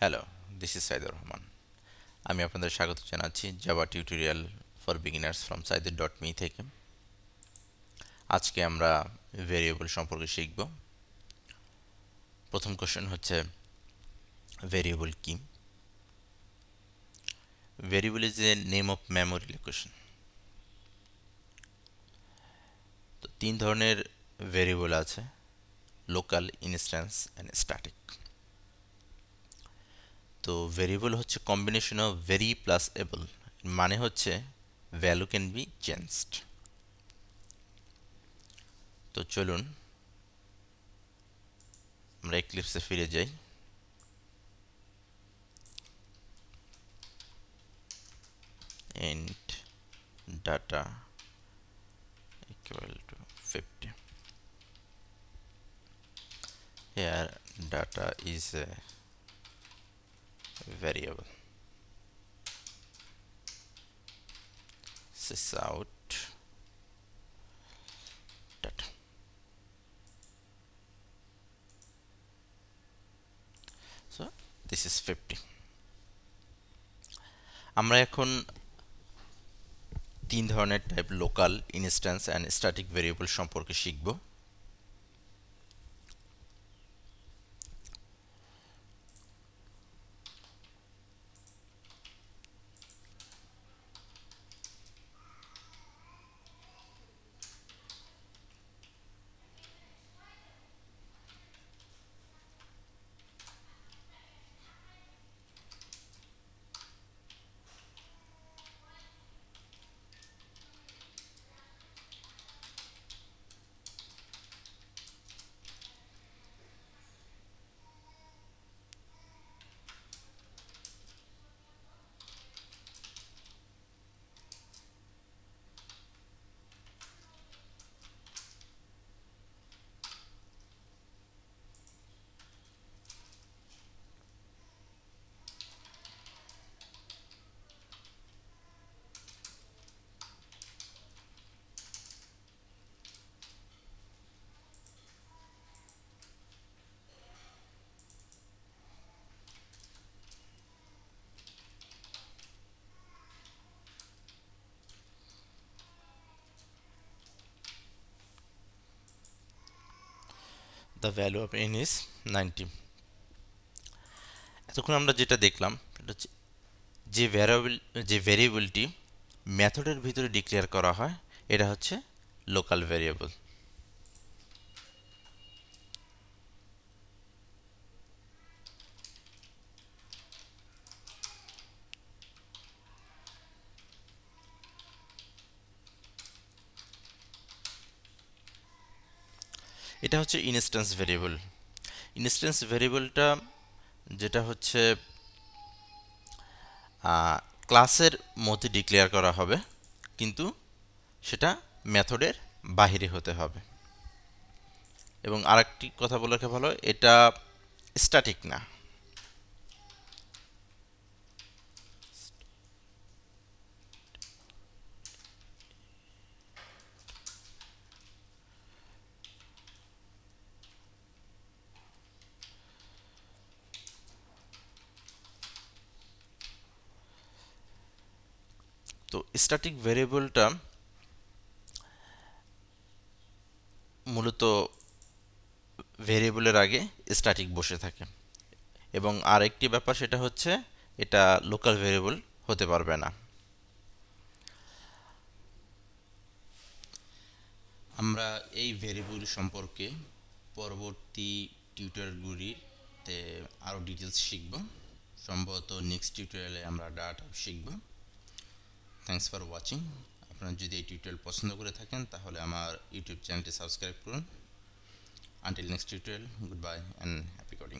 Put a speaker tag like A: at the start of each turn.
A: Hello, this is Saidur Rahman. আমি আপনাদের স্বাগত জানাচ্ছি Java tutorial for beginners from Saidur dot me থেকে। আজকে আমরা ভেরিয়েবল সম্পর্কে শিখব। প্রথম কোশ্চেন হচ্ছে ভেরিয়েবল কি? Variable is a name of memory location. তো তিন ধরনের ভেরিয়েবল আছে: লোকাল, ইনস্ট্যান্স অ্যান্ড স্ট্যাটিক। তো ভেরিয়েবল হচ্ছে combination of very plus able, মানে হচ্ছে ভ্যালু ক্যান বি চেঞ্জড। তো চলুন আমরা এক্লিপসে ফিরে যাই। int data equal to 50. Here data is a variable. Sys out data. So this is 50. আমরা এখন তিন ধরনের type, local, instance and static variable সম্পর্কে শিখব। The value of n is 90. এতক্ষণ আমরা যেটা দেখলাম সেটা হচ্ছে যে ভেরিয়েবলটি মেথডের ভিতরে ডিক্লেয়ার করা হয় এটা হচ্ছে লোকাল ভেরিয়েবল। এটা হচ্ছে ইনস্ট্যান্স ভেরিয়েবল। ইনস্ট্যান্স ভেরিয়েবলটা যেটা হচ্ছে ক্লাসের মধ্যে ডিক্লেয়ার করা হবে, কিন্তু সেটা মেথডের বাহিরে হতে হবে। এবং আরেকটি কথা বলে রাখা ভালো, এটা স্ট্যাটিক না। তো স্ট্যাটিক ভেরিয়েবলটা মূলত ভেরিয়েবলের আগে স্ট্যাটিক বসে থাকে। এবং আরেকটি ব্যাপার সেটা হচ্ছে এটা লোকাল ভেরিয়েবল হতে পারবে না। আমরা এই ভেরিয়েবল সম্পর্কে পরবর্তী টিউটোরিয়ালগুলিতে আরও ডিটেলস শিখব। সম্ভবত নেক্সট টিউটোরিয়ালে আমরা ডাটা শিখব। Thanks for watching. আপনারা যদি এই টিউটোরিয়াল পছন্দ করে থাকেন তাহলে আমার ইউটিউব চ্যানেলটি সাবস্ক্রাইব করুন। Until next tutorial, good bye and happy coding.